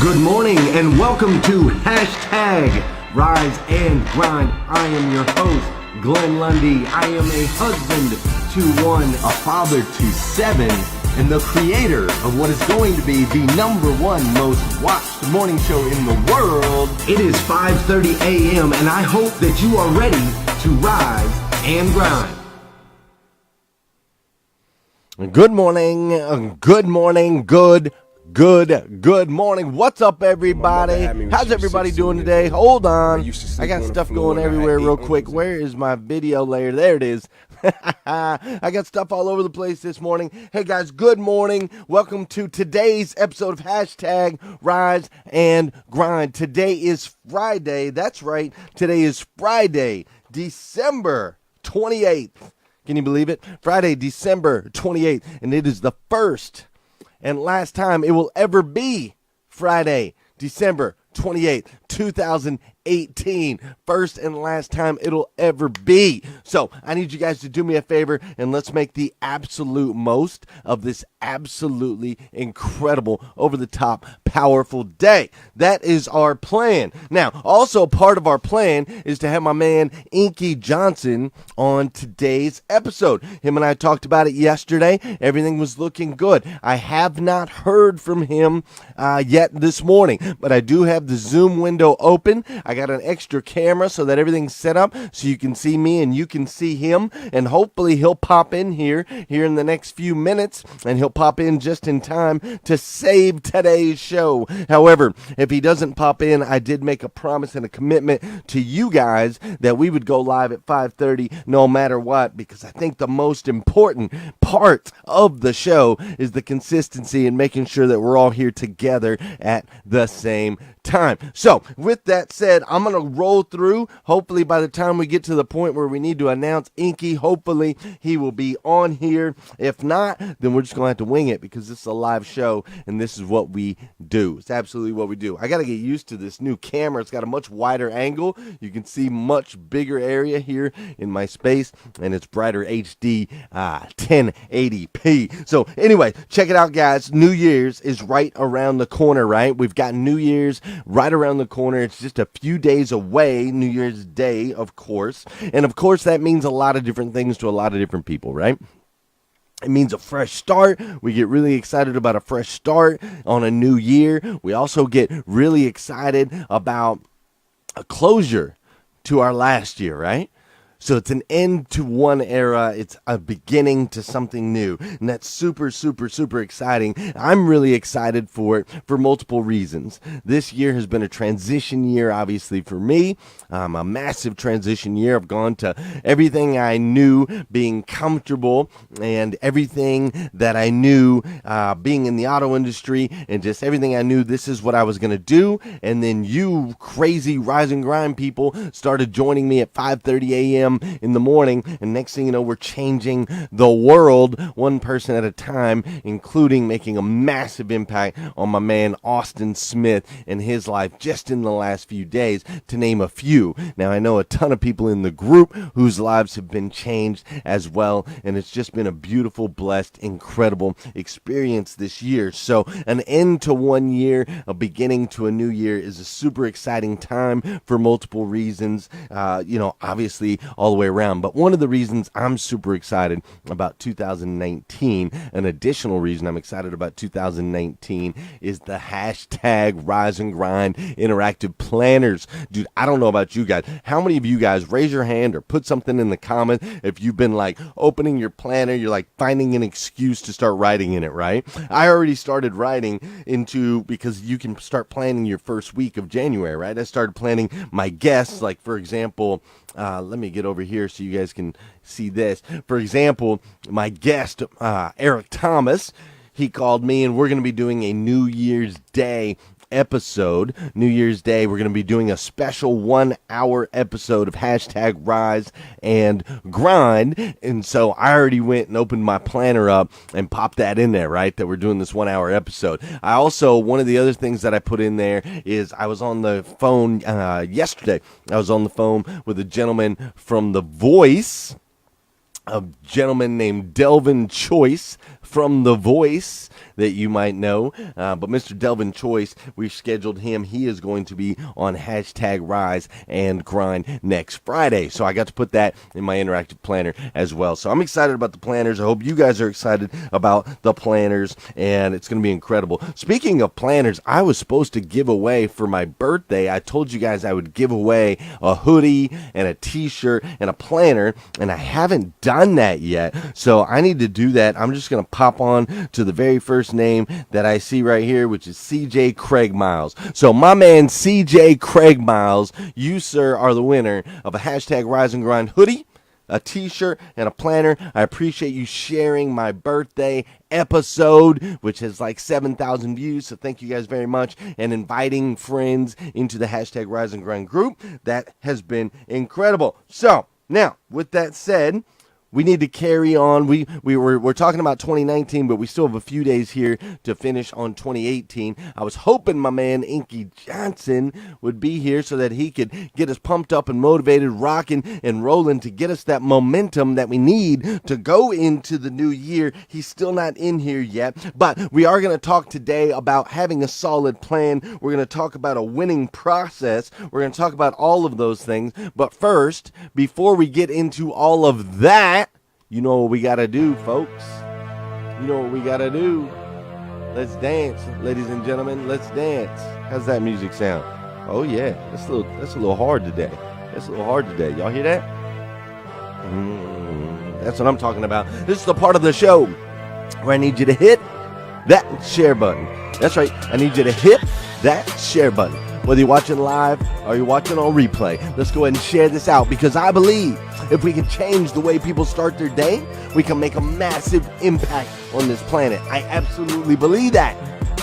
Good morning and welcome to Hashtag Rise and Grind. I am your host, Glenn Lundy. I am a husband to one, a father to seven, and the creator of what is going to be the #1 most watched morning show in the world. It is 5:30 a.m. and I hope that you are ready to rise and grind. Good morning, good morning. What's up, everybody? How's everybody doing today? Hold on. I got stuff going everywhere real quick. Where is my video layer? There it is. I got stuff all over the place this morning. Hey, guys, good morning. Welcome to today's episode of Hashtag Rise and Grind. Today is Friday. That's right. Today is Friday, December 28th. Can you believe it? Friday, December 28th. And it is the first and last time it will ever be Friday, December 28th, 2018. First and last time it'll ever be. So I need you guys to do me a favor and let's make the absolute most of this absolutely incredible, over-the-top, powerful day. That is our plan. Now, also part of our plan is to have my man Inky Johnson on today's episode. Him and I talked about it yesterday. Everything was looking good. I have not heard from him yet this morning, but I do have the Zoom window open. I got an extra camera so that everything's set up so you can see me and you can see him, and hopefully he'll pop in here in the next few minutes, and he'll pop in just in time to save today's show. However, if he doesn't pop in, I did make a promise and a commitment to you guys that we would go live at 5:30 no matter what, because I think the most important part of the show is the consistency and making sure that we're all here together at the same time. So with that said, I'm going to roll through. Hopefully by the time we get to the point where we need to announce Inky, hopefully he will be on here. If not, then we're just going to have to wing it because this is a live show and this is what we do. It's absolutely what we do. I got to get used to this new camera. It's got a much wider angle. You can see much bigger area here in my space, and it's brighter HD 1080p. So anyway, check it out, guys. New Year's is right around the corner, right? We've got New Year's right around the corner. It's just a few days away, New Year's Day, of course. And of course, that means a lot of different things to a lot of different people, right? It means a fresh start. We get really excited about a fresh start on a new year. We also get really excited about a closure to our last year, right? So it's an end to one era. It's a beginning to something new. And that's super, super, super exciting. I'm really excited for it for multiple reasons. This year has been a transition year, obviously, for me. A massive transition year. I've gone to everything I knew being comfortable and everything that I knew being in the auto industry, and just everything I knew this is what I was going to do. And then you crazy rise and grind people started joining me at 5:30 a.m. in the morning, and next thing you know, we're changing the world one person at a time, including making a massive impact on my man Austin Smith and his life just in the last few days, to name a few. Now, I know a ton of people in the group whose lives have been changed as well, and it's just been a beautiful, blessed, incredible experience this year. So an end to one year, a beginning to a new year is a super exciting time for multiple reasons, obviously all the way around. But one of the reasons I'm super excited about 2019, an additional reason I'm excited about 2019, is the hashtag Rise and Grind interactive planners. Dude, I don't know about you guys. How many of you guys, raise your hand or put something in the comment if you've been like opening your planner, you're like finding an excuse to start writing in it, right? I already started writing because you can start planning your first week of January, right? I started planning my guests, like for example, let me get over here so you guys can see this. For example, my guest, Eric Thomas, he called me, and we're going to be doing a New Year's Day episode. New Year's Day, we're going to be doing a special 1-hour episode of hashtag Rise and Grind. And so I already went and opened my planner up and popped that in there, right? That we're doing this 1-hour episode. I also, one of the other things that I put in there is I was on the phone yesterday. I was on the phone with a gentleman from The Voice. a gentleman named Delvin Choice from The Voice that you might know. But Mr. Delvin Choice, we've scheduled him. He is going to be on hashtag Rise and Grind next Friday. So I got to put that in my interactive planner as well. So I'm excited about the planners. I hope you guys are excited about the planners, and it's going to be incredible. Speaking of planners, I was supposed to give away for my birthday. I told you guys I would give away a hoodie and a t-shirt and a planner, and I haven't done that yet. So I need to do that. I'm just going to pop on to the very first name that I see right here, which is CJ Craig Miles. So my man CJ Craig Miles, you sir are the winner of a hashtag Rise and Grind hoodie, a t-shirt, and a planner. I appreciate you sharing my birthday episode, which has like 7,000 views, so thank you guys very much, and inviting friends into the hashtag Rise and Grind group. That has been incredible. So now, with that said, we need to carry on. We're talking about 2019, but we still have a few days here to finish on 2018. I was hoping my man Inky Johnson would be here so that he could get us pumped up and motivated, rocking and rolling to get us that momentum that we need to go into the new year. He's still not in here yet, but we are going to talk today about having a solid plan. We're going to talk about a winning process. We're going to talk about all of those things. But first, before we get into all of that, you know what we gotta do, folks. You know what we gotta do. Let's dance, ladies and gentlemen. Let's dance. How's that music sound? Oh yeah, that's a little hard today. That's a little hard today. Y'all hear that? That's what I'm talking about. This is the part of the show where I need you to hit that share button. That's right. I need you to hit that share button. Whether you're watching live or you're watching on replay, let's go ahead and share this out, because I believe if we can change the way people start their day, we can make a massive impact on this planet. I absolutely believe that.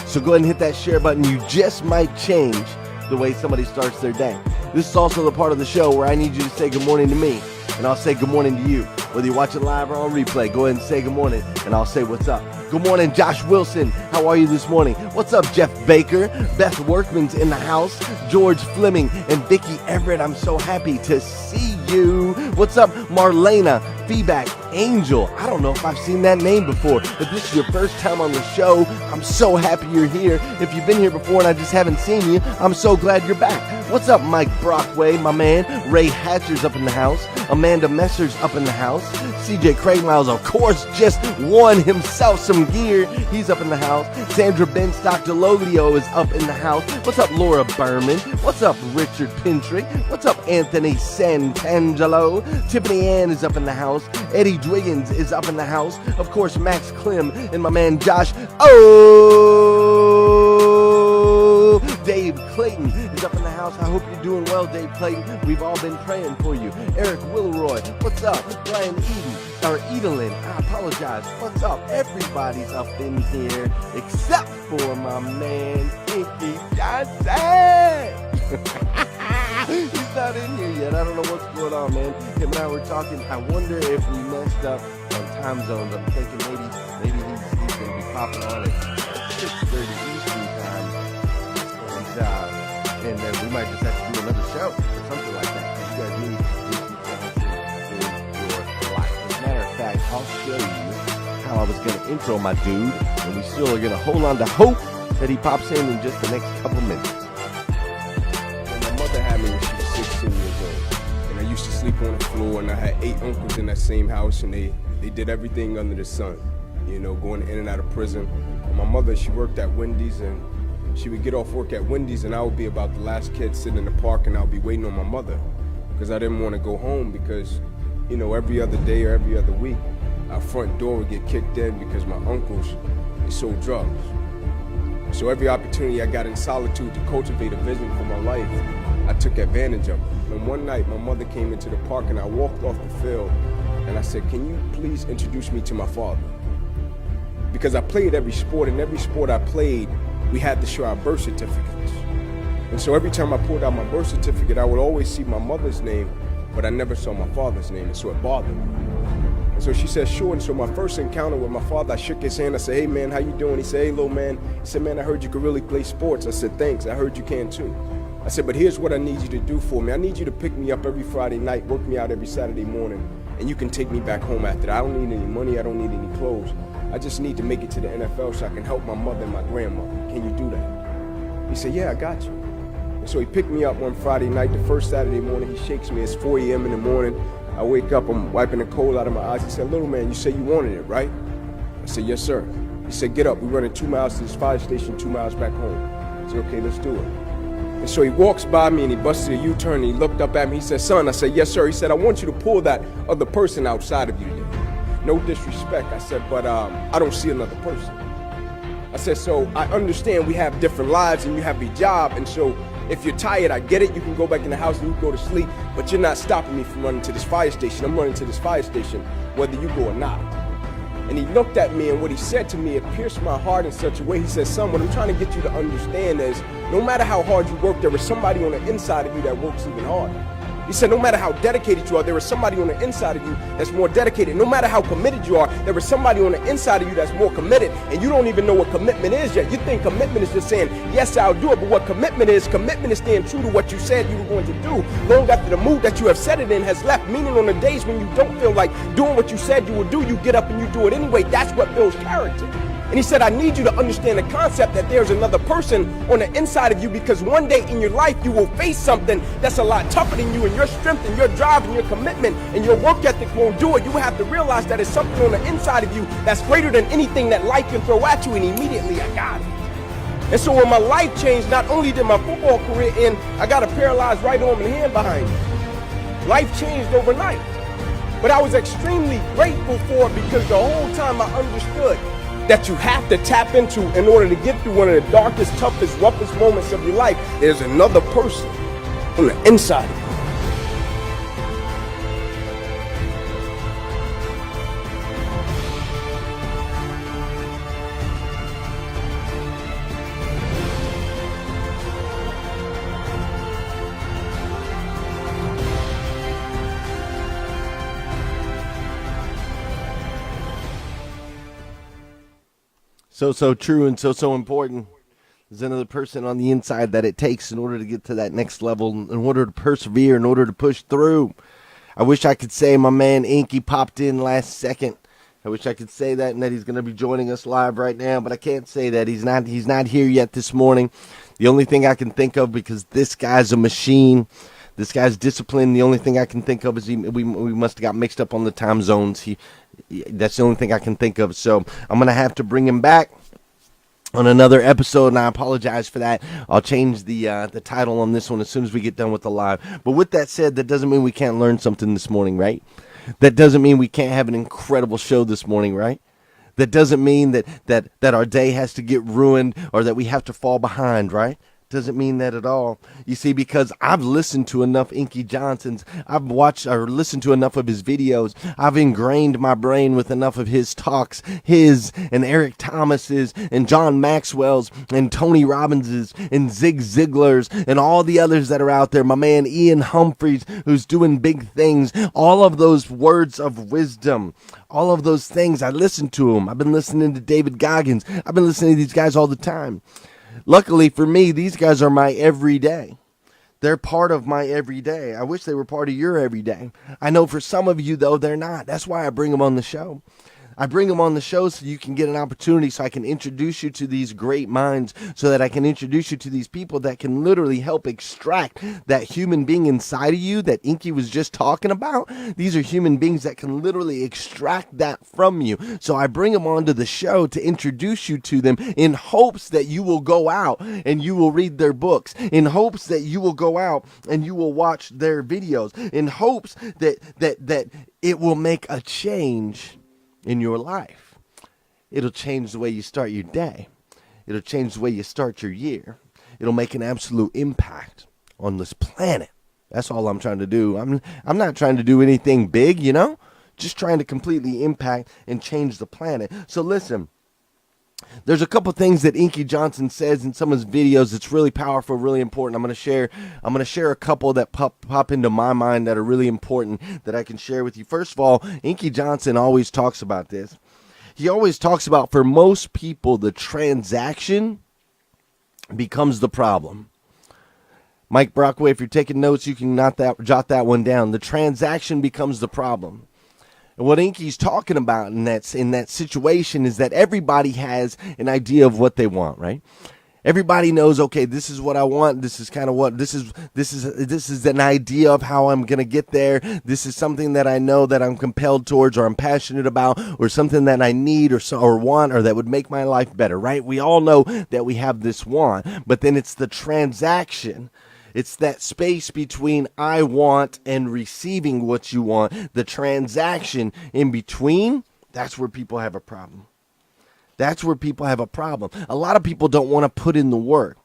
So go ahead and hit that share button. You just might change the way somebody starts their day. This is also the part of the show where I need you to say good morning to me, and I'll say good morning to you. Whether you're watching live or on replay, go ahead and say good morning, and I'll say what's up. Good morning, Josh Wilson. How are you this morning? What's up, Jeff Baker? Beth Workman's in the house. George Fleming and Vicky Everett. I'm so happy to see you. What's up, Marlena? Feedback Angel. I don't know if I've seen that name before. If this is your first time on the show, I'm so happy you're here. If you've been here before and I just haven't seen you, I'm so glad you're back. What's up, Mike Brockway, my man? Ray Hatcher's up in the house. Amanda Messer's up in the house. CJ Craig Miles, of course, just won himself some gear. He's up in the house. Sandra Benstock DeLolio is up in the house. What's up, Laura Berman? What's up, Richard Pintrick? What's up, Anthony Santangelo? Tiffany Ann is up in the house. Eddie Dwiggins is up in the house. Of course, Max Klim and my man Josh. Dave Clayton is up in the house. I hope you're doing well, Dave Clayton. We've all been praying for you. Eric Willeroy, what's up? Brian Edelin, I apologize. What's up? Everybody's up in here except for my man Inky Johnson. He's not in here yet. I don't know what's going on, man. Him and I were talking. I wonder if we messed up on time zones. I'm thinking maybe he's going to be popping on at 6:30 Eastern time. And then we might just have to do another show or something like that. You guys need Inky Johnson in your life. As a matter of fact, I'll show you how I was going to intro my dude, and we still are going to hold on to hope that he pops in just the next couple minutes. My mother had me when she was 16 years old, and I used to sleep on the floor, and I had 8 uncles in that same house, and they did everything under the sun, you know, going in and out of prison. And my mother, she worked at Wendy's, and she would get off work at Wendy's, and I would be about the last kid sitting in the park, and I would be waiting on my mother because I didn't want to go home because, you know, every other day or every other week, our front door would get kicked in because my uncles, they sold drugs. So every opportunity I got in solitude to cultivate a vision for my life, I took advantage of it. And one night, my mother came into the park, and I walked off the field, and I said, "Can you please introduce me to my father?" Because I played every sport, and every sport I played, we had to show our birth certificates. And so every time I pulled out my birth certificate, I would always see my mother's name, but I never saw my father's name, and so it bothered me. And so she said, sure. And so my first encounter with my father, I shook his hand. I said, "Hey, man, how you doing?" He said, "Hey, little man." He said, "Man, I heard you could really play sports." I said, "Thanks. I heard you can too." I said, "But here's what I need you to do for me. I need you to pick me up every Friday night, work me out every Saturday morning, and you can take me back home after that. I don't need any money. I don't need any clothes. I just need to make it to the NFL so I can help my mother and my grandmother. Can you do that? He said, yeah, I got you. And so he picked me up one Friday night. The first Saturday morning, he shakes me. It's 4 a.m. in the morning. I wake up, I'm wiping the cold out of my eyes. He said, little man, you said you wanted it, right? I said, yes, sir. He said, get up. We're running 2 miles to this fire station, 2 miles back home. I said, okay, let's do it. And so he walks by me and he busted a U-turn and he looked up at me. He said, son, I said, yes, sir. He said, I want you to pull that other person outside of you today. No disrespect. I said, but I don't see another person. I said, so I understand we have different lives and you have a job. And so if you're tired, I get it. You can go back in the house and you can go to sleep. But you're not stopping me from running to this fire station. I'm running to this fire station whether you go or not. And he looked at me and what he said to me, it pierced my heart in such a way. He said, son, what I'm trying to get you to understand is no matter how hard you work, there is somebody on the inside of you that works even harder. He said, no matter how dedicated you are, there is somebody on the inside of you that's more dedicated. No matter how committed you are, there is somebody on the inside of you that's more committed. And you don't even know what commitment is yet. You think commitment is just saying, yes, I'll do it. But what commitment is staying true to what you said you were going to do long after the mood that you have set it in has left. Meaning on the days when you don't feel like doing what you said you will do, you get up and you do it anyway. That's what builds character. And he said, I need you to understand the concept that there's another person on the inside of you, because one day in your life you will face something that's a lot tougher than you, and your strength and your drive and your commitment and your work ethic won't do it. You will have to realize that it's something on the inside of you that's greater than anything that life can throw at you, and immediately I got it. And so when my life changed, not only did my football career end, I got a paralyzed right arm and hand behind me. Life changed overnight. But I was extremely grateful for it, because the whole time I understood that you have to tap into in order to get through one of the darkest, toughest, roughest moments of your life. There's another person on the inside of you. So true and so important. There's another person on the inside that it takes in order to get to that next level, in order to persevere, in order to push through. I wish I could say my man Inky popped in last second. I wish I could say that and that he's going to be joining us live right now, but I can't say that. He's not here yet this morning. The only thing I can think of, because this guy's a machine, this guy's disciplined, the only thing I can think of is we must have got mixed up on the time zones. That's the only thing I can think of. So I'm going to have to bring him back on another episode, and I apologize for that. I'll change the title on this one as soon as we get done with the live. But with that said, that doesn't mean we can't learn something this morning, right? That doesn't mean we can't have an incredible show this morning, right? That doesn't mean that our day has to get ruined or that we have to fall behind, right? Doesn't mean that at all. You see, because I've listened to enough Inky Johnsons, I've watched or listened to enough of his videos, I've ingrained my brain with enough of his talks, his and Eric Thomas's and John Maxwell's and Tony Robbins's and Zig Ziglar's and all the others that are out there. My man Ian Humphreys, who's doing big things. All of those words of wisdom, all of those things, I listen to them. I've been listening to David Goggins. I've been listening to these guys all the time. Luckily for me, these guys are my everyday. They're part of my everyday. I wish they were part of your everyday. I know for some of you, though, they're not. That's why I bring them on the show. I bring them on the show so you can get an opportunity, so I can introduce you to these great minds, so that I can introduce you to these people that can literally help extract that human being inside of you that Inky was just talking about. These are human beings that can literally extract that from you. So I bring them onto the show to introduce you to them in hopes that you will go out and you will read their books, in hopes that you will go out and you will watch their videos, in hopes that it will make a change in your life. It'll change the way you start your day. It'll change the way you start your year. It'll make an absolute impact on this planet. That's all I'm trying to do. I'm not trying to do anything big, just trying to completely impact and change the planet. So listen, there's a couple things that Inky Johnson says in some of his videos that's really powerful, really important. I'm going to share a couple that pop into my mind that are really important that I can share with you. First of all, Inky Johnson always talks about this. He always talks about, for most people, the transaction becomes the problem. Mike Brockway, if you're taking notes, you can jot that one down. The transaction becomes the problem. And what Inky's talking about in that situation is that everybody has an idea of what they want, right? Everybody knows, okay, this is what I want. This is kind of what this is an idea of how I'm going to get there. This is something that I know that I'm compelled towards, or I'm passionate about, or something that I need or want, or that would make my life better, right? We all know that we have this want, but then it's the transaction. It's that space between I want and receiving what you want. The transaction in between, that's where people have a problem. That's where people have a problem. A lot of people don't want to put in the work.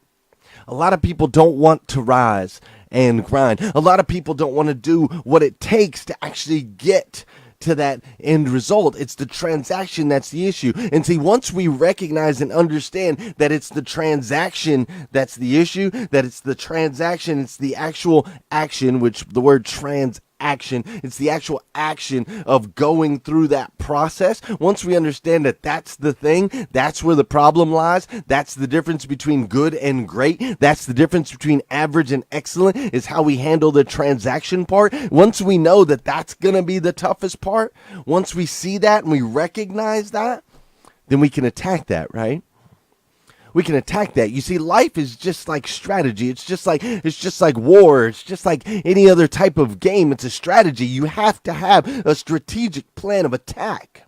A lot of people don't want to rise and grind. A lot of people don't want to do what it takes to actually get to that end result. It's the transaction that's the issue. And see, once we recognize and understand that it's the transaction that's the issue, that it's the transaction, it's the actual action, which the word transaction, it's the actual action of going through that process. Once we understand that that's the thing, that's where the problem lies. That's the difference between good and great. That's the difference between average and excellent, is how we handle the transaction part. Once we know that that's going to be the toughest part, once we see that and we recognize that, then we can attack that, right? We can attack that. You see, life is just like strategy. It's just like war. It's just like any other type of game. It's a strategy. You have to have a strategic plan of attack.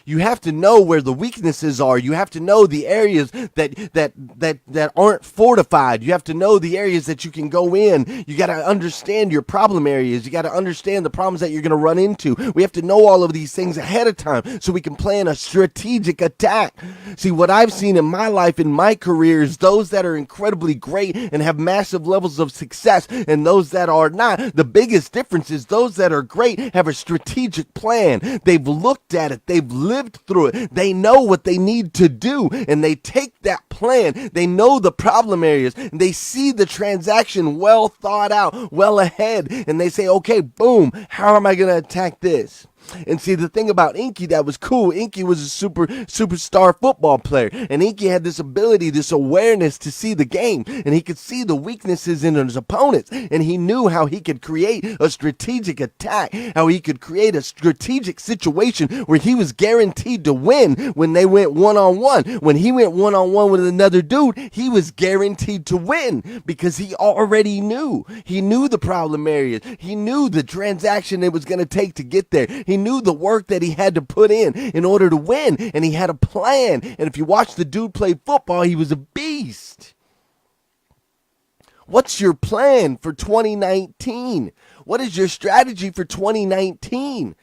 You have to know where the weaknesses are. You have to know the areas that aren't fortified. You have to know the areas that you can go in. You got to understand your problem areas. You got to understand the problems that you're going to run into. We have to know all of these things ahead of time so we can plan a strategic attack. See, what I've seen in my life, in my career, is those that are incredibly great and have massive levels of success, and those that are not. The biggest difference is those that are great have a strategic plan. They've looked at it. They've lived through it. They know what they need to do, and they take that plan. They know the problem areas, and they see the transaction well thought out, well ahead, and they say, okay, boom, how am I going to attack this? And see, the thing about Inky that was cool, Inky was a superstar football player. And Inky had this ability, this awareness to see the game. And he could see the weaknesses in his opponents. And he knew how he could create a strategic attack, how he could create a strategic situation where he was guaranteed to win when they went one-on-one. When he went one-on-one with another dude, he was guaranteed to win because he already knew. He knew the problem areas. He knew the transaction it was going to take to get there. He knew the work that he had to put in order to win, and he had a plan. And if you watch the dude play football, he was a beast. What's your plan for 2019? What is your strategy for 2019?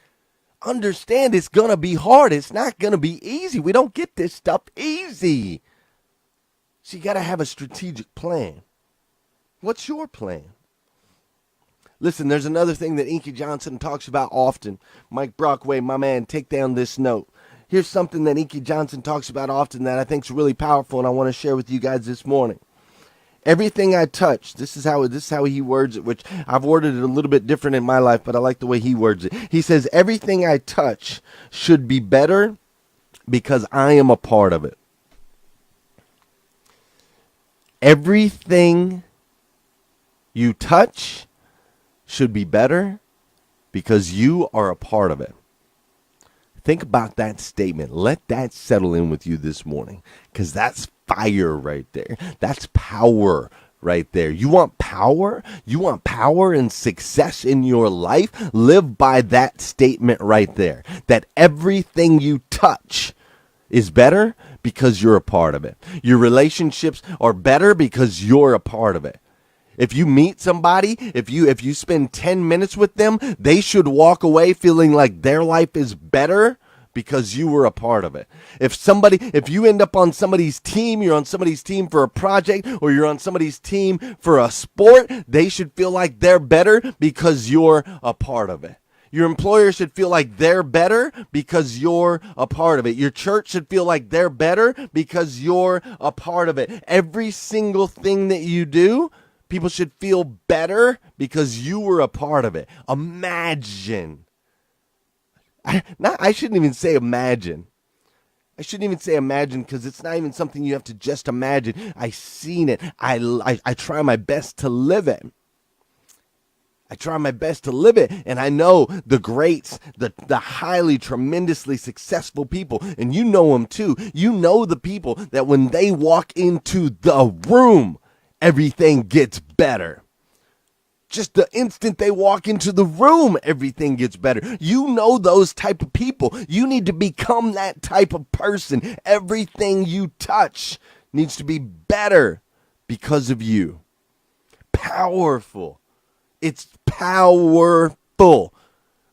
Understand it's going to be hard. It's not going to be easy. We don't get this stuff easy. So you got to have a strategic plan. What's your plan? Listen, there's another thing that Inky Johnson talks about often. Mike Brockway, my man, take down this note. Here's something that Inky Johnson talks about often that I think is really powerful, and I want to share with you guys this morning. Everything I touch, this is how he words it, which I've worded it a little bit different in my life, but I like the way he words it. He says, everything I touch should be better because I am a part of it. Everything you touch should be better because you are a part of it. Think about that statement. Let that settle in with you this morning, because that's fire right there. That's power right there. You want power? You want power and success in your life? Live by that statement right there, that everything you touch is better because you're a part of it. Your relationships are better because you're a part of it. If you meet somebody, if you spend 10 minutes with them, they should walk away feeling like their life is better because you were a part of it. If you end up on somebody's team, you're on somebody's team for a project, or you're on somebody's team for a sport, they should feel like they're better because you're a part of it. Your employer should feel like they're better because you're a part of it. Your church should feel like they're better because you're a part of it. Every single thing that you do, people should feel better because you were a part of it. Imagine. I shouldn't even say imagine. I shouldn't even say imagine because it's not even something you have to just imagine. I've seen it. I try my best to live it. I try my best to live it. And I know the greats, the highly, tremendously successful people, and you know them too. You know the people that when they walk into the room, everything gets better. Just the instant they walk into the room, everything gets better. You know those type of people. You need to become that type of person. Everything you touch needs to be better because of you. Powerful. It's powerful.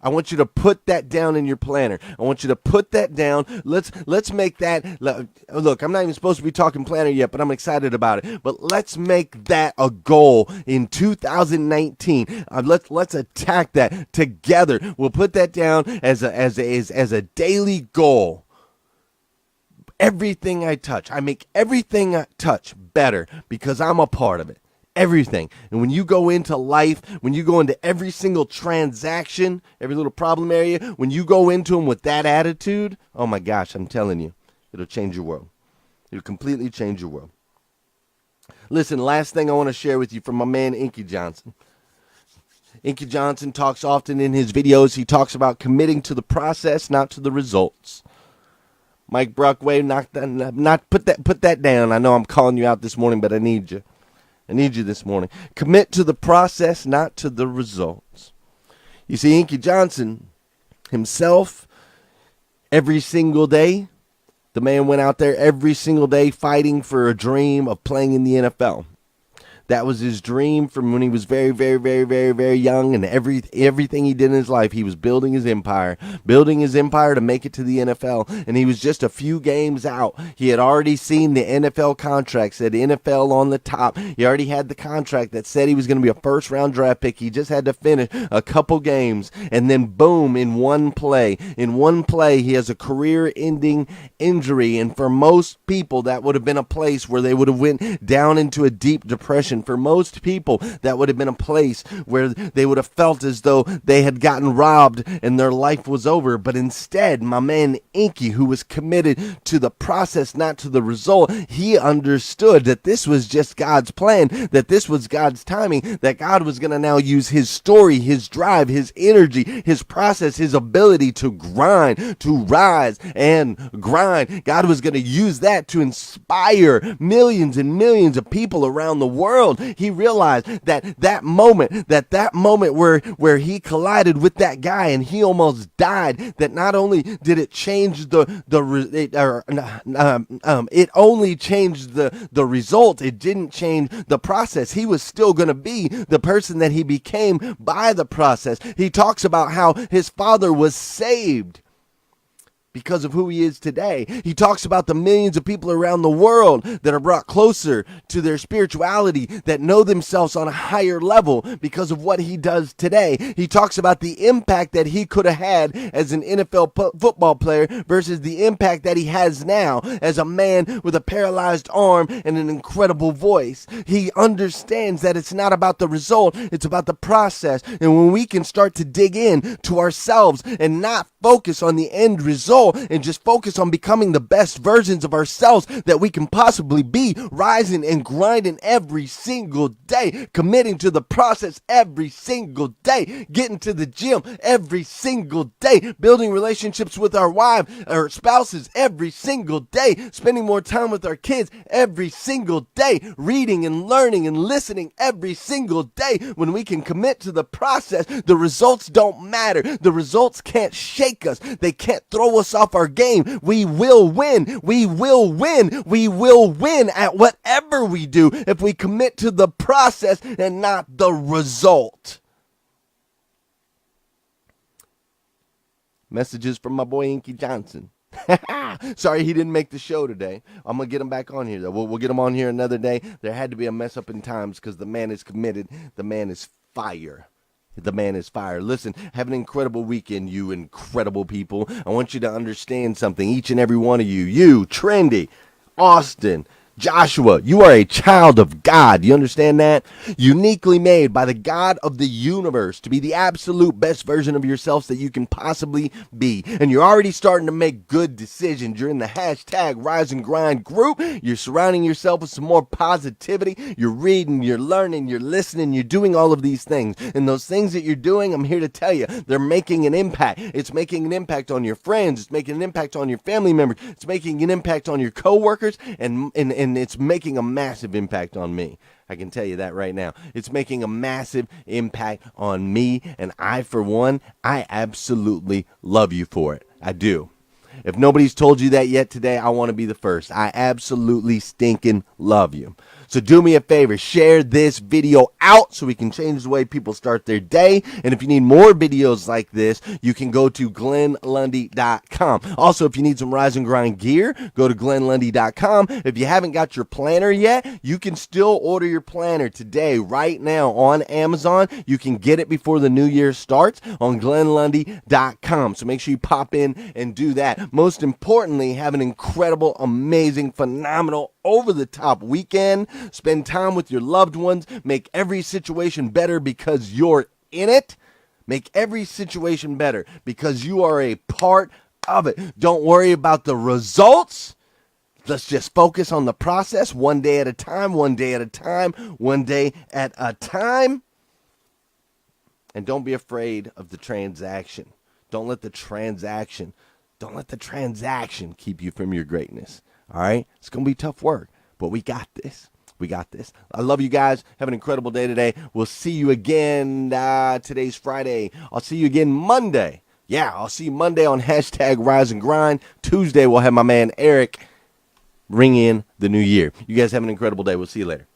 I want you to put that down in your planner. I want you to put that down. Let's make that. Look, I'm not even supposed to be talking planner yet, but I'm excited about it. But let's make that a goal in 2019. Let's attack that together. We'll put that down as a daily goal. Everything I touch, I make everything I touch better because I'm a part of it. Everything. And when you go into life, when you go into every single transaction, every little problem area, when you go into them with that attitude, oh my gosh, I'm telling you, it'll change your world. It'll completely change your world. Listen, last thing I want to share with you from my man, Inky Johnson. Inky Johnson talks often in his videos. He talks about committing to the process, not to the results. Mike Brockway, put that down. I know I'm calling you out this morning, but I need you. I need you this morning. Commit to the process, not to the results. You see, Inky Johnson himself, every single day, the man went out there every single day fighting for a dream of playing in the NFL. That was his dream from when he was very, very, very, very, very young, and everything he did in his life, he was building his empire to make it to the NFL, and he was just a few games out. He had already seen the NFL contract, said NFL on the top. He already had the contract that said he was going to be a first-round draft pick. He just had to finish a couple games, and then boom, in one play, he has a career-ending injury, and for most people, that would have been a place where they would have went down into a deep depression. For most people, that would have been a place where they would have felt as though they had gotten robbed and their life was over. But instead, my man Inky, who was committed to the process, not to the result, he understood that this was just God's plan, that this was God's timing, that God was going to now use his story, his drive, his energy, his process, his ability to grind, to rise and grind. God was going to use that to inspire millions and millions of people around the world. He realized that moment where he collided with that guy and he almost died, that not only did it change it only changed the result, it didn't change the process. He was still going to be the person that he became by the process. He talks about how his father was saved because of who he is today. He talks about the millions of people around the world that are brought closer to their spirituality, that know themselves on a higher level because of what he does today. He talks about the impact that he could have had as an NFL football player versus the impact that he has now as a man with a paralyzed arm and an incredible voice. He understands that it's not about the result, it's about the process. And when we can start to dig in to ourselves and not focus on the end result, and just focus on becoming the best versions of ourselves that we can possibly be, rising and grinding every single day, committing to the process every single day, getting to the gym every single day, building relationships with our wives or spouses every single day, spending more time with our kids every single day, reading and learning and listening every single day. When we can commit to the process, the results don't matter. The results can't shake us. They can't throw us off our game. We will win. We will win. We will win at whatever we do if we commit to the process and not the result. Messages from my boy Inky Johnson. Sorry he didn't make the show today. I'm going to get him back on here, though. We'll get him on here another day. There had to be a mess up in times because the man is committed. The man is fire. The man is fire. Listen, have an incredible weekend, you incredible people. I want you to understand something, each and every one of you. You, Trendy, Austin, Joshua, you are a child of God. You understand that? Uniquely made by the God of the universe to be the absolute best version of yourself that you can possibly be. And you're already starting to make good decisions. You're in the hashtag Rise and Grind group. You're surrounding yourself with some more positivity. You're reading, you're learning, you're listening, you're doing all of these things. And those things that you're doing, I'm here to tell you, they're making an impact. It's making an impact on your friends. It's making an impact on your family members. It's making an impact on your coworkers, and it's making a massive impact on me. I can tell you that right now. It's making a massive impact on me, and I, for one, I absolutely love you for it. I do. If nobody's told you that yet today, I want to be the first. I absolutely stinking love you. So do me a favor, share this video out so we can change the way people start their day. And if you need more videos like this, you can go to glennlundy.com. Also, if you need some Rise and Grind gear, go to glennlundy.com. If you haven't got your planner yet, you can still order your planner today, right now on Amazon. You can get it before the new year starts on glennlundy.com. So make sure you pop in and do that. Most importantly, have an incredible, amazing, phenomenal, over-the-top weekend. Spend time with your loved ones. Make every situation better because you're in it. Make every situation better because you are a part of it. Don't worry about the results. Let's just focus on the process, one day at a time, one day at a time, one day at a time. And don't be afraid of the transaction. Don't let the transaction keep you from your greatness. All right? It's going to be tough work, but we got this. We got this. I love you guys. Have an incredible day today. We'll see you again. Today's Friday. I'll see you again Monday. Yeah, I'll see you Monday on hashtag Rise and Grind. Tuesday, we'll have my man Eric ring in the new year. You guys have an incredible day. We'll see you later.